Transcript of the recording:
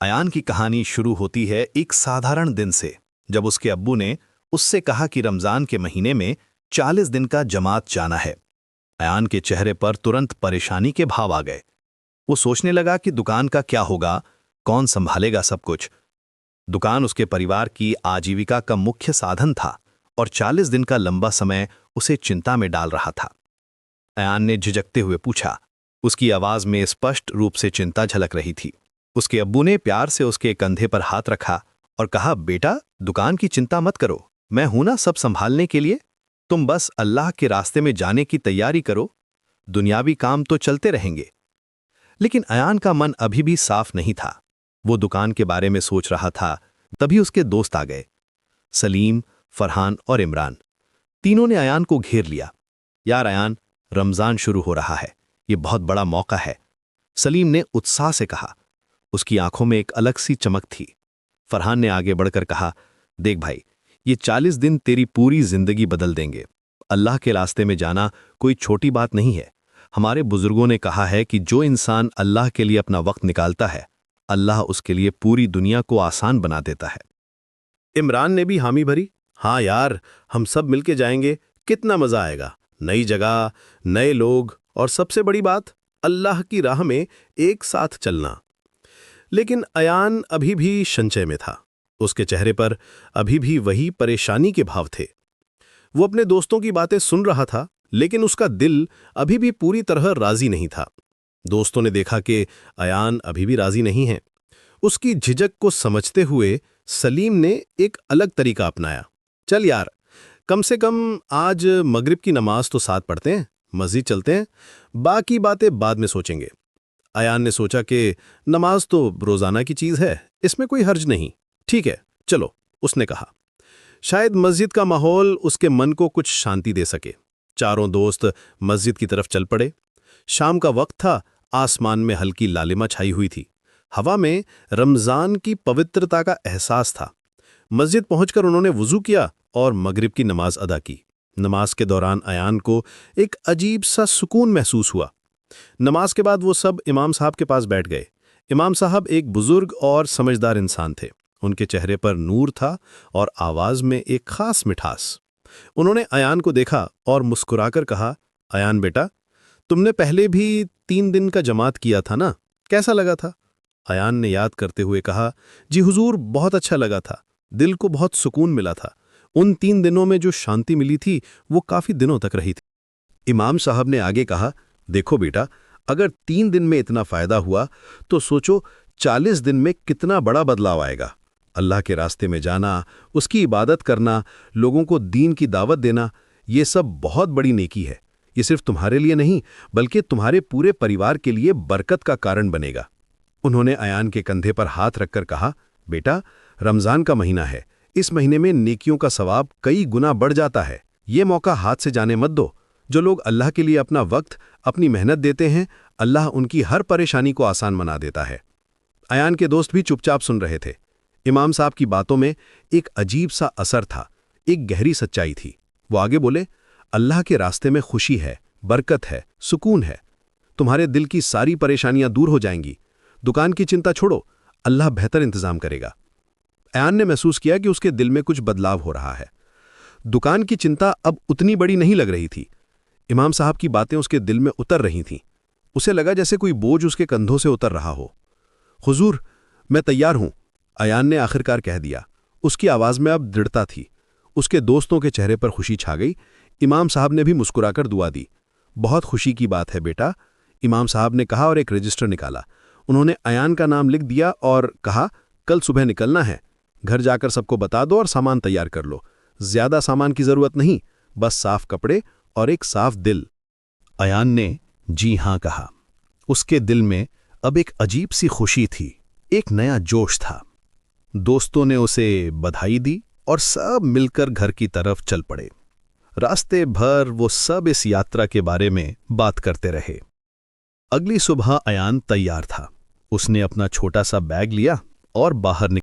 अयान की कहानी शुरू होती है एक साधारण दिन से, जब उसके अब्बू ने उससे कहा कि रमजान के महीने में 40 दिन का जमात जाना है। अयान के चेहरे पर तुरंत परेशानी के भाव आ गए। वो सोचने लगा कि दुकान का क्या होगा, कौन संभालेगा सब कुछ। दुकान उसके परिवार की आजीविका का मुख्य साधन था और 40 दिन का लंबा समय उसे चिंता में डाल रहा था। अयान ने झिझकते हुए पूछा। उसकी आवाज में स्पष्ट रूप से चिंता झलक रही थी। उसके अब्बू ने प्यार से उसके कंधे पर हाथ रखा और कहा, बेटा, दुकान की चिंता मत करो, मैं हूं ना सब संभालने के लिए। तुम बस अल्लाह के रास्ते में जाने की तैयारी करो, दुनियावी काम तो चलते रहेंगे। लेकिन अयान का मन अभी भी साफ नहीं था। वो दुकान के बारे में सोच रहा था, तभी उसके दोस्त आ गए। सलीम, फरहान और इमरान, तीनों ने अयान को घेर लिया। यार अयान, रमजान शुरू हो रहा है, ये बहुत बड़ा मौका है, सलीम ने उत्साह से कहा। उसकी आंखों में एक अलग सी चमक थी। फरहान ने आगे बढ़कर कहा, देख भाई, ये 40 दिन तेरी पूरी जिंदगी बदल देंगे। अल्लाह के रास्ते में जाना कोई छोटी बात नहीं है। हमारे बुजुर्गों ने कहा है कि जो इंसान अल्लाह के लिए अपना वक्त निकालता है, अल्लाह उसके लिए पूरी दुनिया को आसान बना देता है। इमरान ने भी हामी भरी। हाँ यार, हम सब मिलके जाएंगे, कितना मजा आएगा। नई जगह, नए लोग और सबसे बड़ी बात, अल्लाह की राह में एक साथ चलना। लेकिन अयान अभी भी संशय में था। उसके चेहरे पर अभी भी वही परेशानी के भाव थे। वो अपने दोस्तों की बातें सुन रहा था, लेकिन उसका दिल अभी भी पूरी तरह राजी नहीं था। दोस्तों ने देखा कि अयान अभी भी राजी नहीं है। उसकी झिझक को समझते हुए सलीम ने एक अलग तरीका अपनाया। चल यार, कम से कम आज मगरिब की नमाज तो साथ पढ़ते हैं, मस्जिद चलते हैं, बाकी बातें बाद में सोचेंगे। अयान ने सोचा कि नमाज तो रोजाना की चीज है, इसमें कोई हर्ज नहीं। ठीक है, चलो, उसने कहा। शायद मस्जिद का माहौल उसके मन को कुछ शांति दे सके। चारों दोस्त मस्जिद की तरफ चल पड़े। शाम का वक्त था, आसमान में हल्की लालिमा छाई हुई थी। हवा में रमजान की पवित्रता का एहसास था। मस्जिद पहुंचकर उन्होंने वुजू किया और मगरिब की नमाज अदा की। नमाज के दौरान अयान को एक अजीब सा सुकून महसूस हुआ। नमाज के बाद वो सब इमाम साहब के पास बैठ गए। इमाम साहब एक बुजुर्ग और समझदार इंसान थे। उनके चेहरे पर नूर था और आवाज में एक खास मिठास। उन्होंने अयान को देखा और मुस्कुराकर कहा, अयान बेटा, तुमने पहले भी 3 दिन का जमात किया था ना, कैसा लगा था? अयान ने याद करते हुए कहा, जी हुजूर, बहुत अच्छा लगा था, दिल को बहुत सुकून मिला था। उन 3 दिनों में जो शांति मिली थी वो काफी दिनों तक रही थी। इमाम साहब ने आगे कहा, देखो बेटा, अगर 3 दिन में इतना फायदा हुआ तो सोचो 40 दिन में कितना बड़ा बदलाव आएगा। अल्लाह के रास्ते में जाना, उसकी इबादत करना, लोगों को दीन की दावत देना, ये सब बहुत बड़ी नेकी है। ये सिर्फ तुम्हारे लिए नहीं, बल्कि तुम्हारे पूरे परिवार के लिए बरकत का कारण बनेगा। उन्होंने अयान के कंधे पर हाथ रखकर कहा, बेटा, रमजान का महीना है, इस महीने में नेकियों का सवाब कई गुना बढ़ जाता है। ये मौका हाथ से जाने मत दो। जो लोग अल्लाह के लिए अपना वक्त, अपनी मेहनत देते हैं, अल्लाह उनकी हर परेशानी को आसान बना देता है। अयान के दोस्त भी चुपचाप सुन रहे थे। इमाम साहब की बातों में एक अजीब सा असर था, एक गहरी सच्चाई थी। वो आगे बोले, अल्लाह के रास्ते में खुशी है, बरकत है, सुकून है। तुम्हारे दिल की सारी परेशानियां दूर हो जाएंगी। दुकान की चिंता छोड़ो, अल्लाह बेहतर इंतजाम करेगा। अयान ने महसूस किया कि उसके दिल में कुछ बदलाव हो रहा है। दुकान की चिंता अब उतनी बड़ी नहीं लग रही थी। इमाम साहब की बातें उसके दिल में उतर रही थीं। उसे लगा जैसे कोई बोझ उसके कंधों से उतर रहा हो। हुजूर, मैं तैयार हूं, अयान ने आखिरकार कह दिया। उसकी आवाज में अब दृढ़ता थी। उसके दोस्तों के चेहरे पर खुशी छा गई। इमाम साहब ने भी मुस्कुराकर दुआ दी। बहुत खुशी की बात है बेटा, इमाम साहब ने कहा और एक रजिस्टर निकाला। उन्होंने अयान का नाम लिख दिया और कहा, कल सुबह निकलना है। घर जाकर सबको बता दो और सामान तैयार कर लो। ज्यादा सामान की जरूरत नहीं, बस साफ कपड़े और एक साफ दिल। अयान ने जी हां कहा। उसके दिल में अब एक अजीब सी खुशी थी, एक नया जोश था। दोस्तों ने उसे बधाई दी और सब मिलकर घर की तरफ चल पड़े। रास्ते भर वो सब इस यात्रा के बारे में बात करते रहे। अगली सुबह अयान तैयार था। उसने अपना छोटा सा बैग लिया और बाहर निकला।